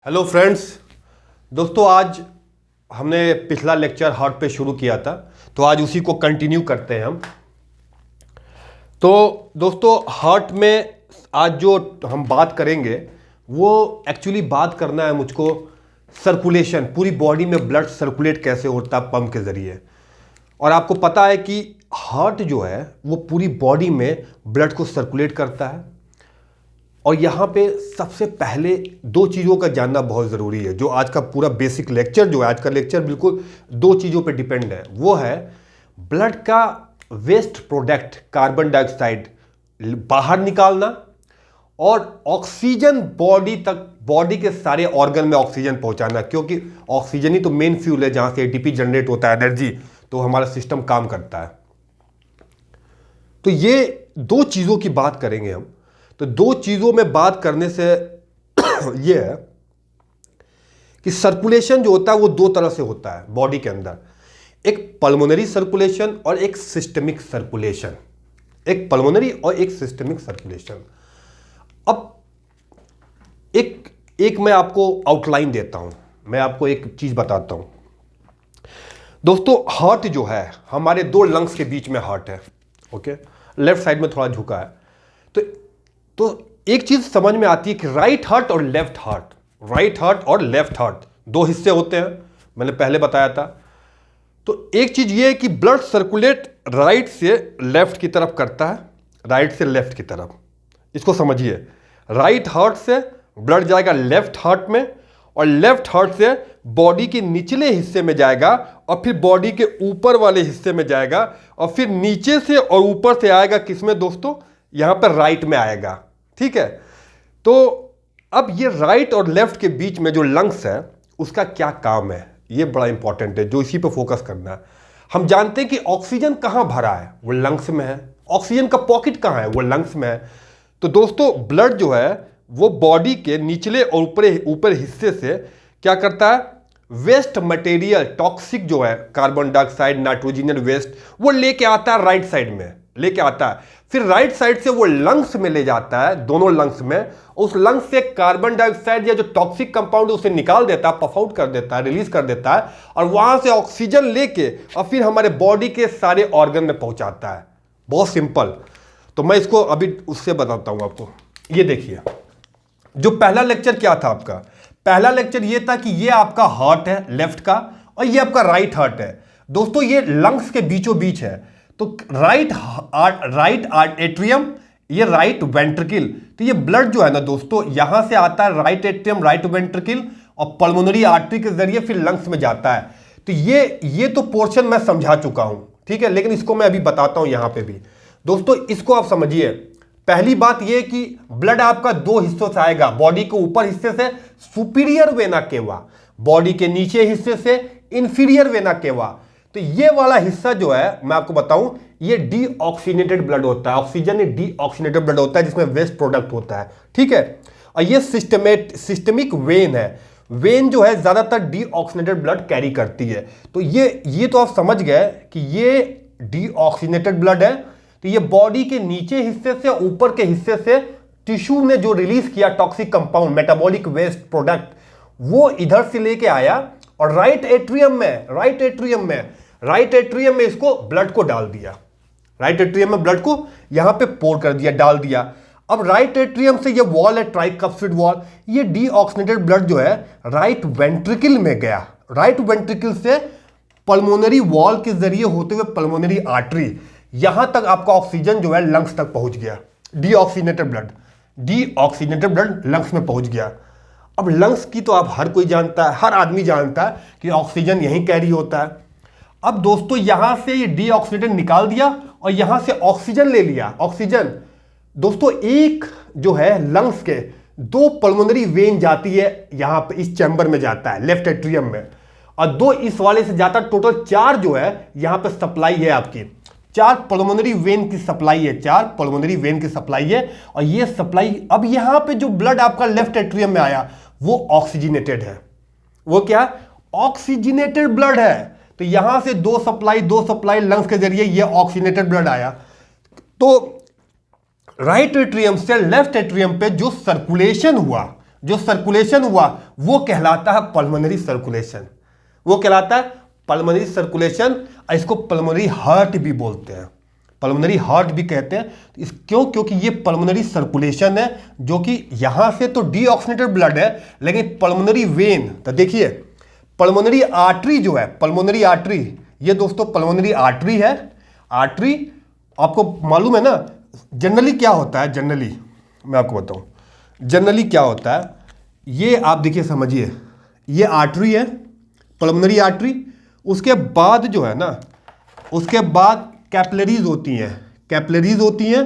Hello friends. दोस्तों, आज हमने पिछला लेक्चर हार्ट पे शुरू किया था, तो आज उसी को कंटिन्यू करते हैं हम। तो दोस्तों, हार्ट में आज जो हम बात करेंगे वो एक्चुअली बात करना है मुझको सर्कुलेशन, पूरी बॉडी में ब्लड सर्कुलेट कैसे होता है पंप के ज़रिए। और आपको पता है कि हार्ट जो है वो पूरी बॉडी में ब्लड को सर्कुलेट करता है। और यहाँ पे सबसे पहले दो चीज़ों का जानना बहुत ज़रूरी है। जो आज का पूरा बेसिक लेक्चर जो है, आज का लेक्चर बिल्कुल दो चीज़ों पे डिपेंड है। वो है ब्लड का वेस्ट प्रोडक्ट कार्बन डाइऑक्साइड बाहर निकालना और ऑक्सीजन बॉडी तक, बॉडी के सारे ऑर्गन में ऑक्सीजन पहुंचाना, क्योंकि ऑक्सीजन ही तो मेन फ्यूल है जहाँ से एटीपी जनरेट होता है, एनर्जी, तो हमारा सिस्टम काम करता है। तो ये दो चीज़ों की बात करेंगे हम। तो दो चीज़ों में बात करने से यह है कि सर्कुलेशन जो होता है वो दो तरह से होता है बॉडी के अंदर। एक पल्मोनरी सर्कुलेशन और एक सिस्टमिक सर्कुलेशन। एक पल्मोनरी और एक सिस्टमिक सर्कुलेशन। अब एक मैं आपको आउटलाइन देता हूं, मैं आपको एक चीज़ बताता हूं। दोस्तों, हार्ट जो है हमारे दो लंग्स के बीच में हार्ट है, ओके, लेफ्ट साइड में थोड़ा झुका है। तो एक चीज समझ में आती है कि राइट हार्ट और लेफ्ट हार्ट, राइट हार्ट और लेफ्ट हार्ट दो हिस्से होते हैं, मैंने पहले बताया था। तो एक चीज ये है कि ब्लड सर्कुलेट राइट से लेफ्ट की तरफ करता है, राइट से लेफ्ट की तरफ। इसको समझिए, राइट हार्ट से ब्लड जाएगा लेफ्ट हार्ट में और लेफ्ट हार्ट से बॉडी के निचले हिस्से में जाएगा और फिर बॉडी के ऊपर वाले हिस्से में जाएगा और फिर नीचे से और ऊपर से आएगा किसमें दोस्तों, यहां पर राइट में आएगा। ठीक है। तो अब ये राइट और लेफ्ट के बीच में जो लंग्स है उसका क्या काम है, ये बड़ा इंपॉर्टेंट है, जो इसी पे फोकस करना है। हम जानते हैं कि ऑक्सीजन कहां भरा है, वो लंग्स में है। ऑक्सीजन का पॉकेट कहां है, वो लंग्स में है। तो दोस्तों, ब्लड जो है वो बॉडी के निचले और ऊपर हिस्से से क्या करता है, वेस्ट मटेरियल, टॉक्सिक जो है कार्बन डाइऑक्साइड, नाइट्रोजन वेस्ट, वो लेके आता है राइट साइड में, लेके आता है। फिर राइट साइड से वो लंग्स में ले जाता है, दोनों लंग्स में। उस लंग्स से कार्बन डाइऑक्साइड या जो टॉक्सिक कंपाउंड उसे निकाल देता है, पफ आउट कर देता है, रिलीज कर देता है, और वहां से ऑक्सीजन लेके और फिर हमारे बॉडी के सारे ऑर्गन में पहुंचाता है। बहुत सिंपल। तो मैं इसको अभी उससे बताता हूं आपको। ये देखिए, जो पहला लेक्चर क्या था आपका, पहला लेक्चर ये था कि ये आपका हार्ट है लेफ्ट का और ये आपका राइट हार्ट है। दोस्तों, ये लंग्स के बीचों बीच है। तो राइट एट्रियम, ये राइट वेंट्रिकल। तो ये ब्लड जो है ना दोस्तों, यहां से आता है राइट एट्रियम, राइट वेंट्रिकल और पल्मोनरी आर्टरी के जरिए फिर लंग्स में जाता है। तो ये तो पोर्शन मैं समझा चुका हूं, ठीक है, लेकिन इसको मैं अभी बताता हूं यहां पे भी। दोस्तों, इसको आप समझिए। पहली बात यह कि ब्लड आपका दो हिस्सों से आएगा, बॉडी के ऊपर हिस्से से सुपीरियर वेना केवा, बॉडी के नीचे हिस्से से इंफीरियर वेना केवा। तो ये वाला हिस्सा जो है मैं आपको बताऊं, ये डीऑक्सीनेटेड ब्लड होता है। ऑक्सीजन डीऑक्सीनेटेड ब्लड होता है जिसमें वेस्ट प्रोडक्ट होता है, ठीक है। और ये सिस्टमिक वेन है। वेन जो है ज्यादातर डीऑक्सीनेटेड ब्लड कैरी करती है। तो ये तो आप समझ गए कि ये डीऑक्सीनेटेड ब्लड है। तो ये बॉडी के नीचे हिस्से से ऊपर के हिस्से से टिश्यू ने जो रिलीज किया toxic compound, metabolic waste product, वो इधर से लेके आया और राइट एट्रियम में इसको ब्लड को डाल दिया। राइट एट्रियम में ब्लड को यहां पे पोर कर दिया, डाल दिया। अब राइट एट्रियम से ये वॉल है, ट्राइकप्सिड वॉल, ये डीऑक्सीनेटेड ब्लड जो है राइट वेंट्रिकल में गया। राइट वेंट्रिकल से पल्मोनरी वॉल के जरिए होते हुए पल्मोनरी आर्टरी, यहां तक आपका ऑक्सीजन जो है लंग्स तक पहुंच गया। डीऑक्सीनेटेड ब्लड लंग्स में पहुंच गया। अब लंग्स की तो आप हर कोई जानता है, हर आदमी जानता है कि ऑक्सीजन यहीं कैरी होता है। अब दोस्तों, यहां से ये डीऑक्सीनेटेड निकाल दिया और यहां से ऑक्सीजन ले लिया। ऑक्सीजन दोस्तों, एक जो है लंग्स के दो पल्मोनरी वेन जाती है, यहां पे इस चैम्बर में जाता है लेफ्ट एट्रियम में, और दो इस वाले से जाता है। टोटल चार जो है यहां पे सप्लाई है आपकी, चार पल्मोनरी वेन की सप्लाई है, चार पल्मोनरी वेन की सप्लाई है। और ये सप्लाई, अब यहां पे जो ब्लड आपका लेफ्ट एट्रियम में आया वो ऑक्सीजनेटेड है। वो क्या, ऑक्सीजनेटेड ब्लड है। तो यहां से दो सप्लाई लंग्स के जरिए ये ऑक्सीजनेटेड ब्लड आया। तो राइट एट्रियम से लेफ्ट एट्रियम पे जो सर्कुलेशन हुआ, जो सर्कुलेशन हुआ वो कहलाता है पल्मोनरी सर्कुलेशन, वो कहलाता है पल्मोनरी सर्कुलेशन। इसको पल्मोनरी हार्ट भी बोलते हैं, पल्मोनरी हार्ट भी कहते हैं। इस क्यों? क्योंकि ये पल्मोनरी सर्कुलेशन है, जो कि यहां से तो डीऑक्सीनेटेड ब्लड है, लेकिन पल्मोनरी वेन, तो देखिए पल्मोनरी आर्टरी जो है, पल्मोनरी आर्टरी, ये दोस्तों पल्मोनरी आर्टरी है। आर्टरी आपको मालूम है ना जनरली क्या होता है, जनरली मैं आपको बताऊं जनरली क्या होता है। ये आप देखिए समझिए, ये आर्टरी है, पल्मोनरी आर्टरी। उसके बाद जो है ना, उसके बाद कैपिलरीज होती हैं, कैपिलरीज होती हैं,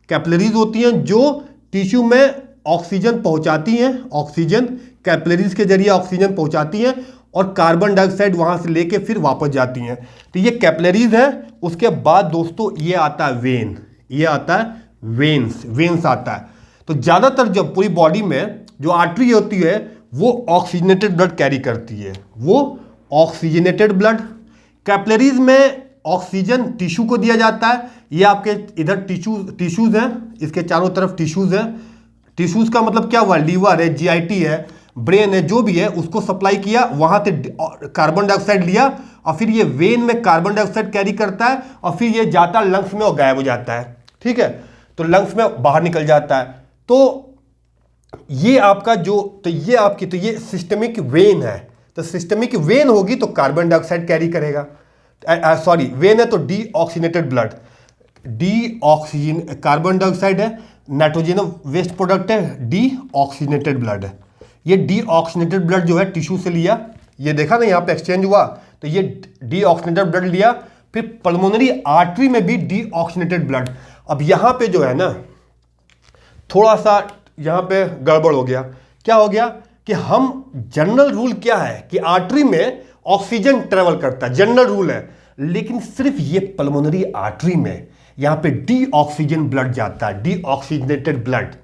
कैपिलरीज होती हैं जो टिश्यू में ऑक्सीजन पहुंचाती हैं, ऑक्सीजन कैपिलरीज के जरिए ऑक्सीजन पहुंचाती हैं और कार्बन डाइऑक्साइड वहां से लेके फिर वापस जाती हैं। तो ये कैपिलरीज है। उसके बाद दोस्तों ये आता है वेन, ये आता है वेन्स, वेन्स आता है। तो ज़्यादातर जब पूरी बॉडी में जो आर्टरी होती है वो ऑक्सीजनेटेड ब्लड कैरी करती है, वो ऑक्सीजनेटेड ब्लड। कैपिलरीज में ऑक्सीजन टिश्यू को दिया जाता है। ये आपके इधर टिश्यूज हैं, इसके चारों तरफ टिश्यूज हैं। टिश्यूज का मतलब क्या हुआ, लीवर है, जीआईटी है, ब्रेन है, जो भी है उसको सप्लाई किया, वहां से कार्बन डाइऑक्साइड लिया और फिर ये वेन में कार्बन डाइऑक्साइड कैरी करता है और फिर ये जाता है लंग्स में और गायब हो जाता है। ठीक है, तो लंग्स में बाहर निकल जाता है। तो ये आपका जो, तो ये आपकी, तो ये सिस्टमिक वेन है। तो सिस्टमिक वेन होगी तो कार्बन डाइऑक्साइड कैरी करेगा, सॉरी वेन है तो डीऑक्सीनेटेड ब्लड, डीऑक्सीजन कार्बन डाइऑक्साइड है, नाइट्रोजन वेस्ट प्रोडक्ट है, डीऑक्सीनेटेड ब्लड है। ये डीऑक्सीनेटेड ब्लड जो है टिश्यू से लिया, ये देखा ना यहाँ पे एक्सचेंज हुआ, तो ये डीऑक्सीनेटेड ब्लड लिया, फिर पल्मोनरी आर्टरी में भी डीऑक्सीनेटेड ब्लड। अब यहाँ पे जो है ना थोड़ा सा यहाँ पे गड़बड़ हो गया। क्या हो गया कि हम, जनरल रूल क्या है कि आर्टरी में ऑक्सीजन ट्रेवल करता है, जनरल रूल है, लेकिन सिर्फ ये पल्मोनरी आर्टरी में यहाँ पे डीऑक्सीजन ब्लड जाता है, डीऑक्सीजनेटेड ब्लड।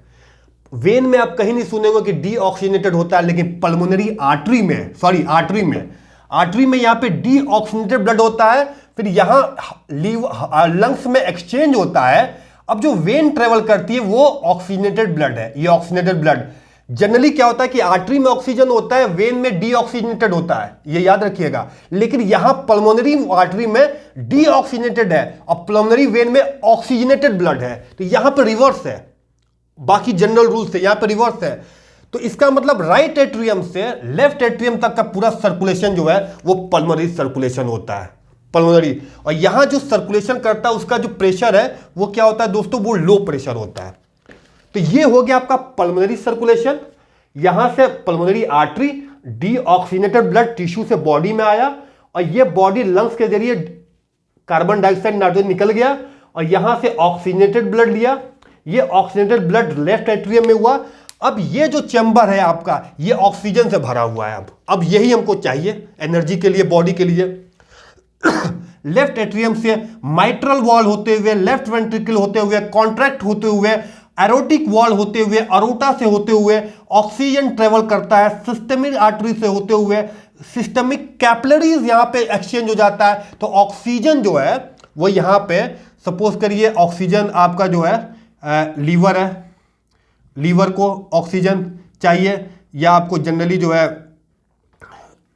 वेन में आप कहीं नहीं सुनेंगे कि डीऑक्सीजनेटेड होता है, लेकिन पल्मोनरी आर्टरी में, सॉरी आर्टरी में यहाँ पे डीऑक्सीजनेटेड ब्लड होता है। फिर यहाँ लंग्स में एक्सचेंज होता है। अब जो वेन ट्रेवल करती है वो ऑक्सीजनेटेड ब्लड है, ये ऑक्सीजनेटेड ब्लड। जनरली क्या होता है कि आर्टरी में ऑक्सीजन होता है, वेन में डीऑक्सीजनेटेड होता है, ये याद रखिएगा। लेकिन यहां पल्मोनरी आर्टरी में डीऑक्सीजनेटेड है और पल्मोनरी वेन में ऑक्सीजनेटेड ब्लड है। तो यहां पर रिवर्स है, बाकी जनरल रूल से यहां पर रिवर्स है। तो इसका मतलब राइट एट्रियम से लेफ्ट एट्रियम तक का पूरा सर्कुलेशन जो है वो पल्मोनरी सर्कुलेशन होता है, पल्मोनरी। और यहां जो सर्कुलेशन करता है उसका जो प्रेशर है वो क्या होता है दोस्तों, वो लो प्रेशर होता है। तो ये हो गया आपका पल्मोनरी सर्कुलेशन। यहां से pulmonary artery, deoxygenated blood tissue से बॉडी में आया और ये बॉडी लंग्स के जरिए कार्बन डाइऑक्साइड नाइट्रोजन निकल गया और यहां से ऑक्सीजनेटेड ब्लड लिया। ये ऑक्सीजनेटेड ब्लड लेफ्ट एट्रियम में हुआ। अब ये जो चैम्बर है आपका ये ऑक्सीजन से भरा हुआ है। अब यही हमको चाहिए एनर्जी के लिए, बॉडी के लिए। लेफ्ट एट्रियम से माइट्रल वॉल होते हुए, लेफ्ट वेंट्रिकल होते हुए, कॉन्ट्रैक्ट होते हुए, एरोटिक वॉल होते हुए, अरोटा से होते हुए ऑक्सीजन ट्रेवल करता है, सिस्टमिक आर्टरी से होते हुए सिस्टमिक कैपिलरीज यहां पे एक्सचेंज हो जाता है। तो ऑक्सीजन जो है वो यहां पे, सपोज करिए ऑक्सीजन आपका जो है लीवर है, लीवर को ऑक्सीजन चाहिए, या आपको जनरली जो है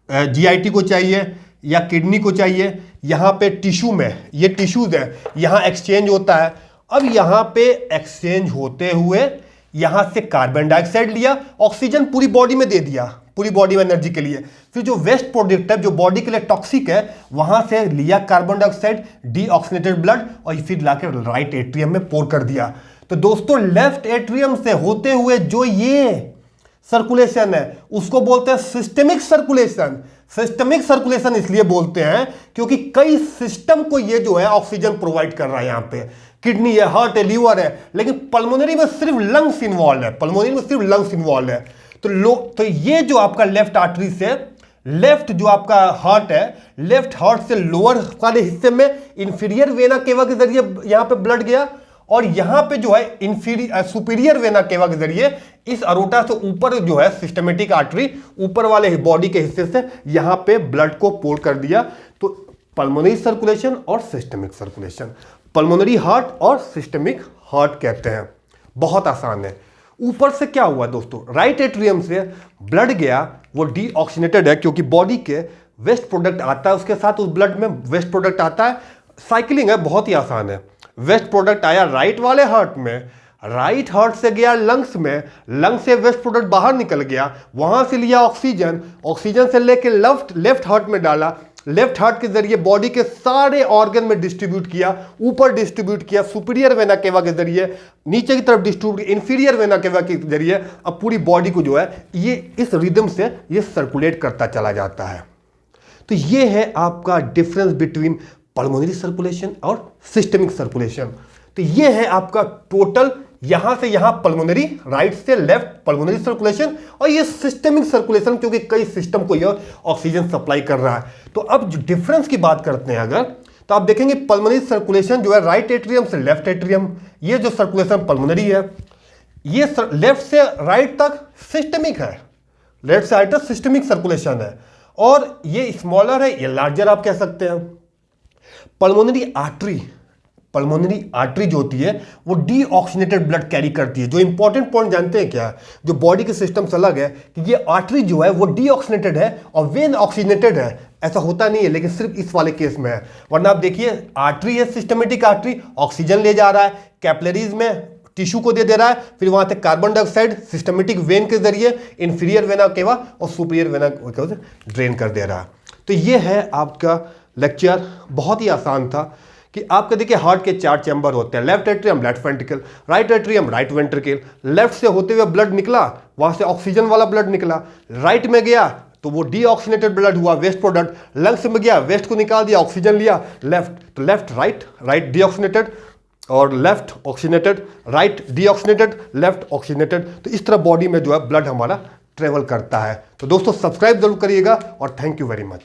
जीआईटी को चाहिए या किडनी को चाहिए। यहां पे टिश्यू में, ये टिश्यूज है, यहां एक्सचेंज होता है। अब यहां पे एक्सचेंज होते हुए यहां से कार्बन डाइऑक्साइड लिया, ऑक्सीजन पूरी बॉडी में दे दिया, पूरी बॉडी में एनर्जी के लिए। फिर जो वेस्ट प्रोडक्ट है जो बॉडी के लिए टॉक्सिक है वहां से लिया कार्बन डाइऑक्साइड, डीऑक्सीनेटेड ब्लड, और फिर लाकर राइट एट्रियम में पोर कर दिया। तो दोस्तों लेफ्ट एट्रियम से होते हुए जो ये सर्कुलेशन है उसको बोलते हैं सिस्टमिक सर्कुलेशन। सिस्टमिक सर्कुलेशन इसलिए बोलते हैं क्योंकि कई सिस्टम को ये जो है ऑक्सीजन प्रोवाइड कर रहा है। यहां पे किडनी है, हार्ट है, लीवर है, लेकिन पल्मोनरी में सिर्फ लंग्स इन्वॉल्व है, पल्मोनरी में सिर्फ लंग्स इन्वॉल्व है। तो ये जो आपका लेफ्ट आर्टरी से, लेफ्ट जो आपका हार्ट है, लेफ्ट हार्ट से लोअर वाले हिस्से में इंफीरियर वेना केवा के जरिए यहां पे ब्लड गया, और यहां पे जो है सुपीरियर वेना केवा के जरिए इस अरोटा से ऊपर जो है सिस्टमेटिक आर्टरी, ऊपर वाले बॉडी के हिस्से से यहां पे ब्लड को पोर कर दिया। तो पल्मोनरी सर्कुलेशन और सिस्टमिक सर्कुलेशन, पल्मोनरी हार्ट और सिस्टमिक हार्ट कहते हैं। बहुत आसान है। ऊपर से क्या हुआ दोस्तों, राइट एट्रियम से ब्लड गया, वो डीऑक्सीनेटेड है क्योंकि बॉडी के वेस्ट प्रोडक्ट आता है, उसके साथ उस ब्लड में वेस्ट प्रोडक्ट आता है। साइकिलिंग है, बहुत ही आसान है। वेस्ट प्रोडक्ट आया राइट वाले हार्ट में, राइट हार्ट से गया लंग्स में, लंग्स से वेस्ट प्रोडक्ट बाहर निकल गया, वहां से लिया ऑक्सीजन, ऑक्सीजन से लेके लेफ्ट हार्ट में डाला, लेफ्ट हार्ट के जरिए बॉडी के सारे ऑर्गन में डिस्ट्रीब्यूट किया, ऊपर डिस्ट्रीब्यूट किया सुपीरियर वेना केवा के जरिए, नीचे की तरफ डिस्ट्रीब्यूट इंफीरियर वेना केवा के जरिए। अब पूरी बॉडी को जो है ये इस रिदम से ये सर्कुलेट करता चला जाता है। तो ये है आपका डिफरेंस बिटवीन पल्मोनरी सर्कुलेशन और सिस्टमिक सर्कुलेशन। तो ये है आपका टोटल, यहां से यहां पल्मोनरी, राइट से लेफ्ट पल्मोनरी सर्कुलेशन, और ये सिस्टमिक सर्कुलेशन क्योंकि कई सिस्टम को यह ऑक्सीजन सप्लाई कर रहा है। तो अब जो डिफरेंस की बात करते हैं अगर, तो आप देखेंगे पल्मोनरी सर्कुलेशन जो है राइट एट्रियम से लेफ्ट एट्रियम, ये जो सर्कुलेशन पल्मोनरी है, ये लेफ्ट से राइट तक सिस्टमिक है, लेफ्ट से राइट तक सिस्टमिक सर्कुलेशन है, और ये स्मॉलर है, ये लार्जर आप कह सकते हैं। पल्मोनरी आर्टरी जो होती है वो डीऑक्सीनेटेड ब्लड कैरी करती है। जो इंपॉर्टेंट पॉइंट जानते हैं क्या, जो बॉडी के सिस्टम से अलग है कि ये आर्टरी जो है वो डीऑक्सीनेटेड है और वेन ऑक्सीनेटेड है। ऐसा होता नहीं है, लेकिन सिर्फ इस वाले केस में है। वरना आप देखिए आर्टरी है, सिस्टमेटिक आर्टरी, ऑक्सीजन ले जा रहा है, कैपिलरीज में टिश्यू को दे रहा है, फिर वहां से कार्बन डाइऑक्साइड सिस्टमेटिक वेन के जरिए इंफीरियर वेना केवा और सुपीरियर वेना केवा ड्रेन कर दे रहा है। तो ये है आपका लेक्चर, बहुत ही आसान था कि आपके देखिए हार्ट के 4 चैम्बर होते हैं, left atrium left ventricle, right atrium right ventricle. Left से होते हुए ब्लड निकला, वहां से ऑक्सीजन वाला ब्लड निकला, राइट में गया तो वो डीऑक्सीनेटेड ब्लड हुआ, वेस्ट प्रोडक्ट, लंग्स में गया, वेस्ट को निकाल दिया, ऑक्सीजन लिया, लेफ्ट तो लेफ्ट राइट डीऑक्सीनेटेड और left oxygenated, right deoxygenated left oxygenated. तो इस तरह बॉडी में जो है ब्लड हमारा ट्रेवल करता है। तो दोस्तों सब्सक्राइब जरूर करिएगा और थैंक यू वेरी मच।